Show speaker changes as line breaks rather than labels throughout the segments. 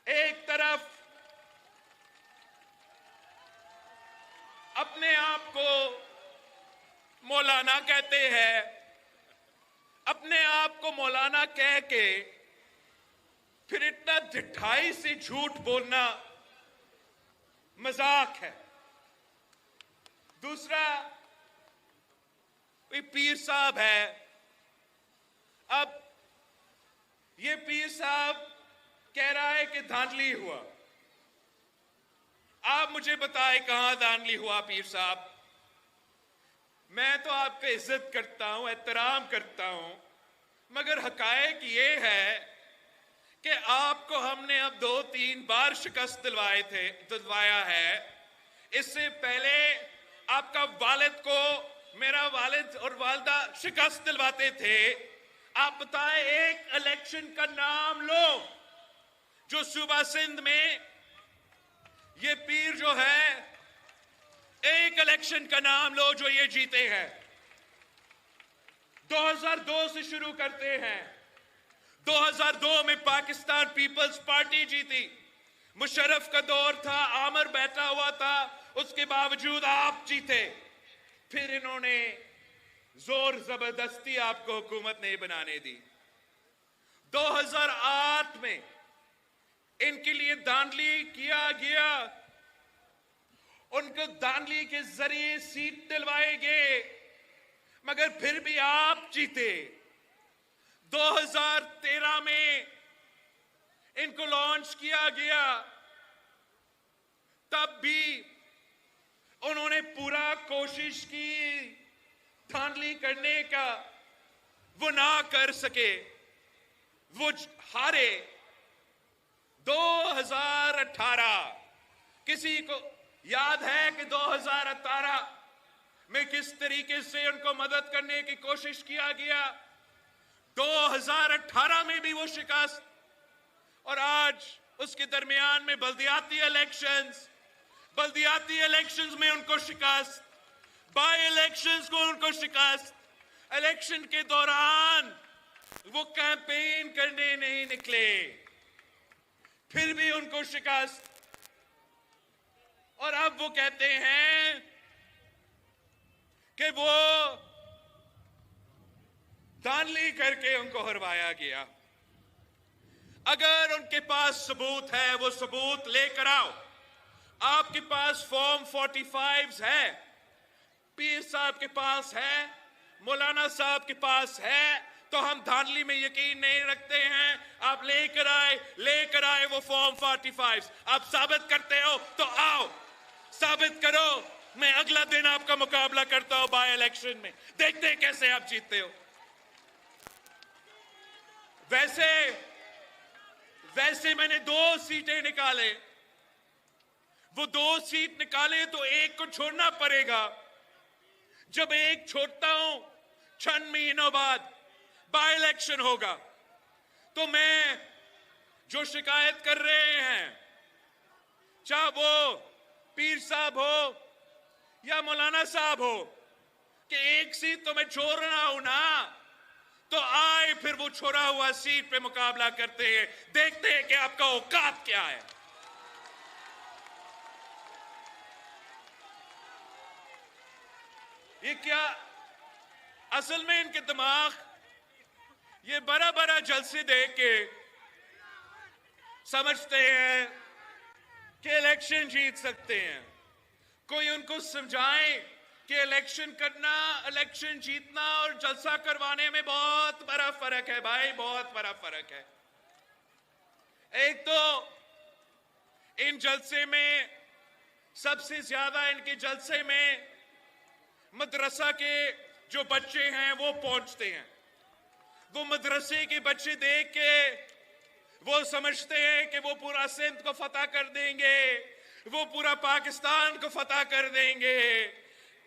एक तरफ अपने आप को मौलाना कहते हैं, अपने आप को मौलाना कह के फिर इतना ढिठाई से झूठ बोलना मजाक है। दूसरा, कोई पीर साहब है, अब ये पीर साहब कह रहा है कि धांधली हुआ। आप मुझे बताएं कहां धांधली हुआ पीर साहब? मैं तो आपका इज्जत करता हूं, एहतराम करता हूं, मगर हकायक ये है कि आपको हमने अब 2-3 बार शिकस्त दिलवाया है। इससे पहले आपका वालिद को मेरा वालिद और वालदा शिकस्त दिलवाते थे। आप बताएं एक इलेक्शन का नाम लो जो सूबा सिंध में ये पीर जो है, एक इलेक्शन का नाम लो जो ये जीते हैं। 2002 से शुरू करते हैं। 2002 में पाकिस्तान पीपल्स पार्टी जीती, मुशर्रफ का दौर था, आमिर बैठा हुआ था, उसके बावजूद आप जीते। फिर इन्होंने जोर जबरदस्ती आपको हुकूमत नहीं बनाने दी। 2008 में इनके लिए धांधली किया गया, उनको धांधली के जरिए सीट दिलवाए गए, मगर फिर भी आप जीते। 2013 में इनको लॉन्च किया गया, तब भी उन्होंने पूरा कोशिश की धांधली करने का, वो ना कर सके, वो हारे। 2018 किसी को याद है कि 2018 में किस तरीके से उनको मदद करने की कोशिश किया गया? 2018 में भी वो शिकस्त, और आज उसके दरमियान में बल्दियाती इलेक्शंस में उनको शिकस्त, बाई इलेक्शंस को उनको शिकस्त। इलेक्शन के दौरान वो कैंपेन करने नहीं निकले, फिर भी उनको शिकस्त। और अब वो कहते हैं कि वो धांधली करके उनको हरवाया गया। अगर उनके पास सबूत है, वो सबूत लेकर आओ। आपके पास फॉर्म 45 है, पीर साहब के पास है, मौलाना साहब के पास है, तो हम धांधली में यकीन नहीं रखते हैं। आप लेकर आए वो फॉर्म 45। आप साबित करते हो तो आओ, साबित करो। मैं अगला दिन आपका मुकाबला करता हूं बाय इलेक्शन में, देखते हैं कैसे आप जीतते हो। वैसे मैंने 2 सीटें निकाले, वो 2 सीट निकाले तो एक को छोड़ना पड़ेगा। जब एक छोड़ता हूं, 6 महीनों बाद बाय इलेक्शन होगा, तो मैं जो शिकायत कर रहे हैं, चाहे वो पीर साहब हो या मौलाना साहब हो, कि एक सीट तो मैं छोड़ रहा हूं ना, तो आए फिर वो छोड़ा हुआ सीट पे मुकाबला करते हैं, देखते हैं कि आपका औकात क्या है। ये क्या असल में इनके दिमाग ये बड़ा जलसे देख के समझते हैं कि इलेक्शन जीत सकते हैं। कोई उनको समझाए कि इलेक्शन जीतना और जलसा करवाने में बहुत बड़ा फर्क है भाई, बहुत बड़ा फर्क है। एक तो इन जलसे में सबसे ज्यादा, इनके जलसे में मदरसा के जो बच्चे हैं वो पहुंचते हैं। वो मदरसे के बच्चे देख के वो समझते हैं कि वो पूरा सिंध को फतह कर देंगे, वो पूरा पाकिस्तान को फतह कर देंगे।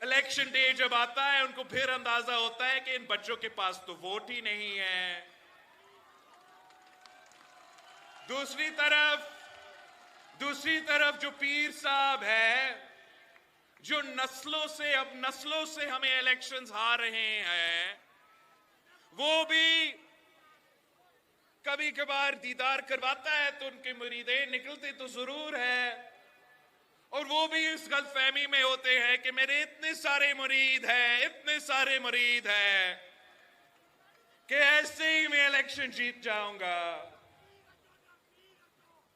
इलेक्शन डे जब आता है, उनको फिर अंदाजा होता है कि इन बच्चों के पास तो वोट ही नहीं है। दूसरी तरफ जो पीर साहब है, जो नस्लों से हमें इलेक्शंस हार रहे हैं, वो भी कभी कभार दीदार करवाता है तो उनके मुरीदें निकलते तो जरूर है, और वो भी इस गलतफहमी में होते हैं कि मेरे इतने सारे मुरीद हैं, इतने सारे मुरीद हैं कि ऐसे ही मैं इलेक्शन जीत जाऊंगा।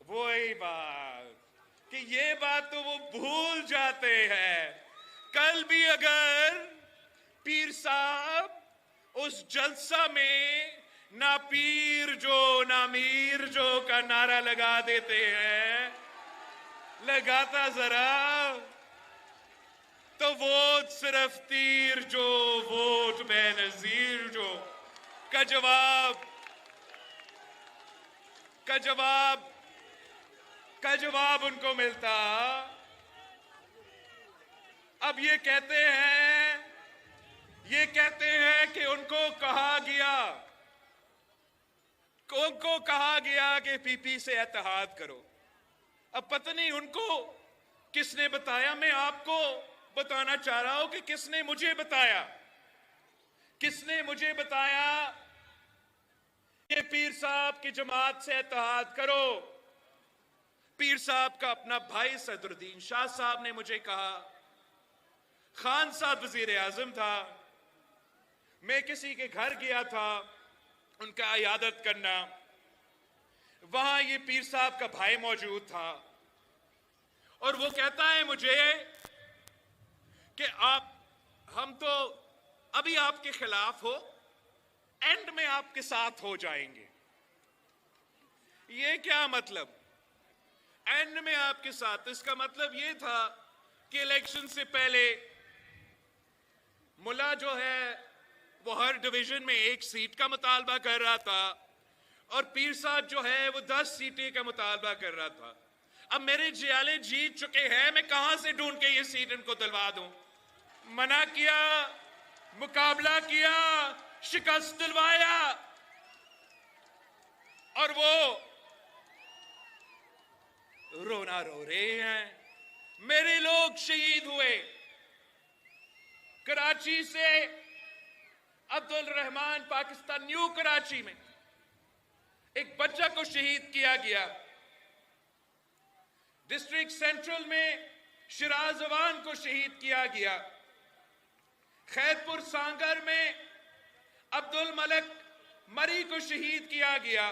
वही बात कि ये बात तो वो भूल जाते हैं। कल भी अगर पीर साहब उस जलसा में ना पीर जो ना मीर जो का नारा लगा देते हैं, लगाता जरा, तो वोट सिर्फ तीर जो वोट बेनजीर जो का जवाब उनको मिलता। अब ये कहते हैं कि उनको कहा गया कि पीपी से इत्तेहाद करो। अब पता नहीं उनको किसने बताया, मैं आपको बताना चाह रहा हूं कि किसने मुझे बताया कि पीर साहब की जमात से इत्तेहाद करो। पीर साहब का अपना भाई सदरुद्दीन शाह साहब ने मुझे कहा, खान साहब वजीर आजम था, मैं किसी के घर गया था उनका इयादत करना, वहां ये पीर साहब का भाई मौजूद था, और वो कहता है मुझे कि हम तो अभी आपके खिलाफ हो, एंड में आपके साथ हो जाएंगे। ये क्या मतलब, एंड में आपके साथ? इसका मतलब ये था कि इलेक्शन से पहले मुल्ला जो है वो हर डिवीजन में 1 सीट का मुतालबा कर रहा था, और पीर साहब जो है वो 10 सीटें का मुतालबा कर रहा था। अब मेरे जियाले जीत चुके हैं, मैं कहां से ढूंढ के ये सीट इनको दिलवा दूं? मना किया, मुकाबला किया, शिकस्त दिलवाया, और वो रोना रो रहे हैं। मेरे लोग शहीद हुए। कराची से अब्दुल रहमान पाकिस्तान न्यू कराची में एक बच्चा को शहीद किया गया। डिस्ट्रिक्ट सेंट्रल में शिराज अवान को शहीद किया गया। खैरपुर सांगर में अब्दुल मलिक मरी को शहीद किया गया।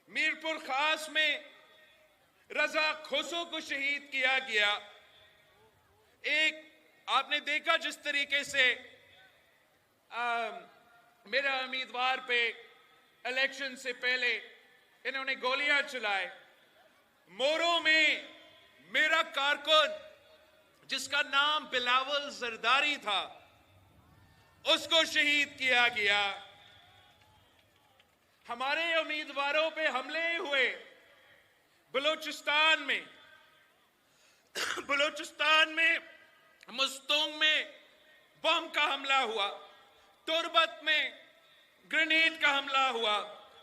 मीरपुर खास में रजा खोसो को शहीद किया गया। एक आपने देखा जिस तरीके से मेरा उम्मीदवार पे इलेक्शन से पहले इन्होंने गोलियां चलाए। मोरो में मेरा कारकुन जिसका नाम बिलावल जरदारी था, उसको शहीद किया गया। हमारे उम्मीदवारों पे हमले हुए। बलूचिस्तान में मुस्तोंग में बम का हमला हुआ, तुर्बत में ग्रेनेड का हमला हुआ,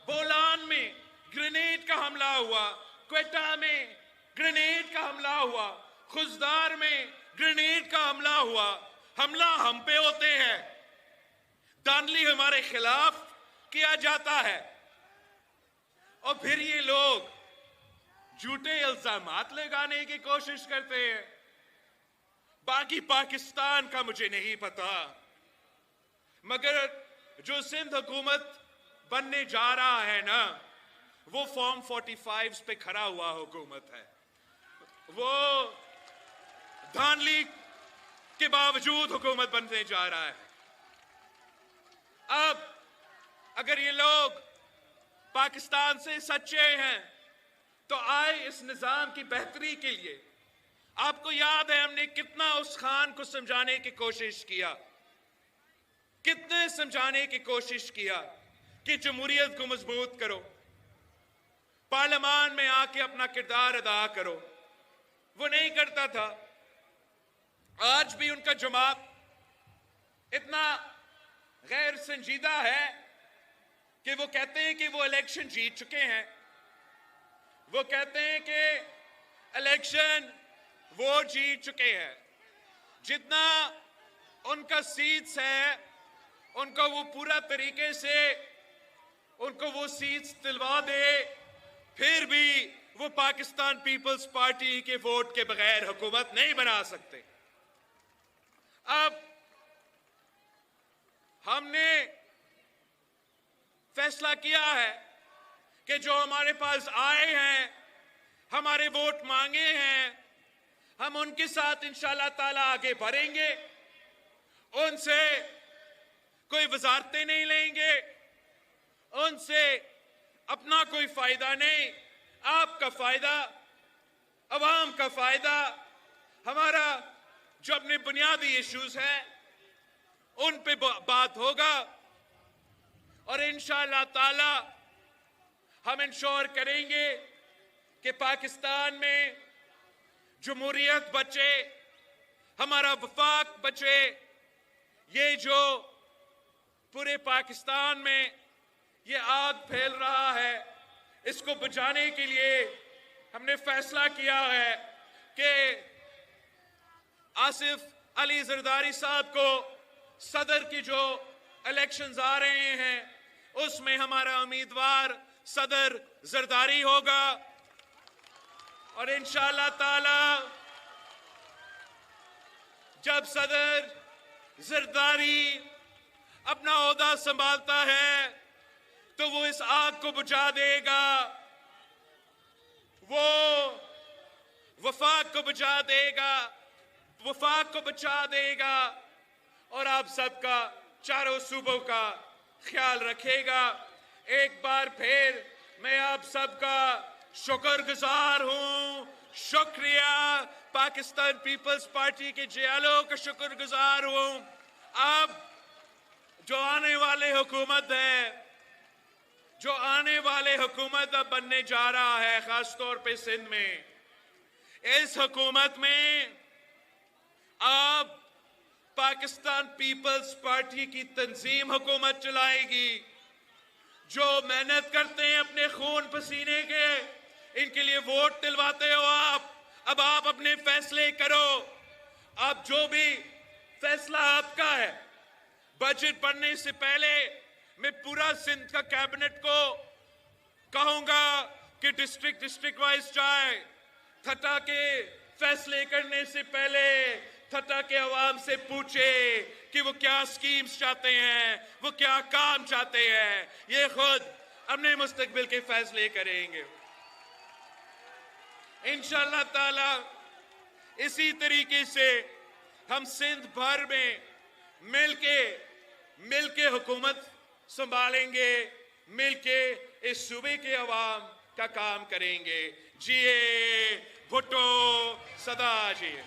बोलान में ग्रेनेड का हमला हुआ, क्वेटा में ग्रेनेड का हमला हुआ, खुजदार में ग्रेनेड का हमला हुआ। हमला हम पे होते हैं, दानली हमारे खिलाफ किया जाता है, और फिर ये लोग झूठे इल्जामात लगाने की कोशिश करते हैं। बाकी पाकिस्तान का मुझे नहीं पता, मगर जो सिंध हुकूमत बनने जा रहा है ना, वो फॉर्म 45 पे खड़ा हुआ हुकूमत है। वो धांधली के बावजूद हुकूमत बनने जा रहा है। अब अगर ये लोग पाकिस्तान से सच्चे हैं तो आए इस निजाम की बेहतरी के लिए। आपको याद है हमने कितना उस खान को समझाने की कोशिश किया, कितने समझाने की कोशिश किया कि जमहूरियत को मजबूत करो, पार्लियामान में आके अपना किरदार अदा करो। वो नहीं करता था। आज भी उनका जवाब इतना गैर संजीदा है कि वो कहते हैं कि वो इलेक्शन जीत चुके हैं। वो कहते हैं कि इलेक्शन वो जीत चुके हैं। जितना उनका सीट्स है उनको वो पूरा तरीके से उनको वो सीट्स दिलवा दे, फिर भी वो पाकिस्तान पीपल्स पार्टी के वोट के बगैर हुकूमत नहीं बना सकते। अब हमने फैसला किया है कि जो हमारे पास आए हैं, हमारे वोट मांगे हैं, हम उनके साथ इंशाल्लाह ताला आगे बढ़ेंगे। उनसे कोई वजारतें नहीं लेंगे, उनसे अपना कोई फायदा नहीं, आपका फायदा, अवाम का फायदा, हमारा जो अपने बुनियादी इश्यूज हैं उन पे बात होगा। और इंशाअल्लाह ताला हम इंश्योर करेंगे कि पाकिस्तान में जमहूरियत बचे, हमारा वफाक बचे। ये जो पूरे पाकिस्तान में ये आग फैल रहा है, इसको बुझाने के लिए हमने फैसला किया है कि आसिफ अली जरदारी साहब को सदर की जो इलेक्शंस आ रहे हैं उसमें हमारा उम्मीदवार सदर जरदारी होगा। और इंशाअल्लाह ताला जब सदर जरदारी अपना ओहदा संभालता है तो वो इस आग को बुझा देगा, वो वफाक को बुझा देगा, वफाक को बचा देगा और आप सबका, चारों सूबों का ख्याल रखेगा। एक बार फिर मैं आप सबका शुक्रगुजार हूं। शुक्रिया। पाकिस्तान पीपल्स पार्टी के जियालों का शुक्रगुजार हूं। अब जो आने वाले हुकूमत है, जो आने वाले हुकूमत अब बनने जा रहा है, खास तौर पे सिंध में, इस हुकूमत में अब पाकिस्तान पीपल्स पार्टी की तंजीम हुकूमत चलाएगी। जो मेहनत करते हैं अपने खून पसीने के, इनके लिए वोट दिलवाते हो आप, अब आप अपने फैसले करो। अब जो भी फैसला आपका है, बजट बनने से पहले मैं पूरा सिंध का कैबिनेट को कहूंगा कि डिस्ट्रिक्ट वाइज जाए। थटा के फैसले करने से पहले थटा के अवाम से पूछे कि वो क्या स्कीम्स चाहते हैं, वो क्या काम चाहते हैं। ये खुद अपने मुस्तकबिल के फैसले करेंगे इंशाअल्लाह ताला। इसी तरीके से हम सिंध भर में मिलके हुकूमत संभालेंगे, मिलके इस सूबे के अवाम का काम करेंगे। जिए भुट्टो सदा जिए।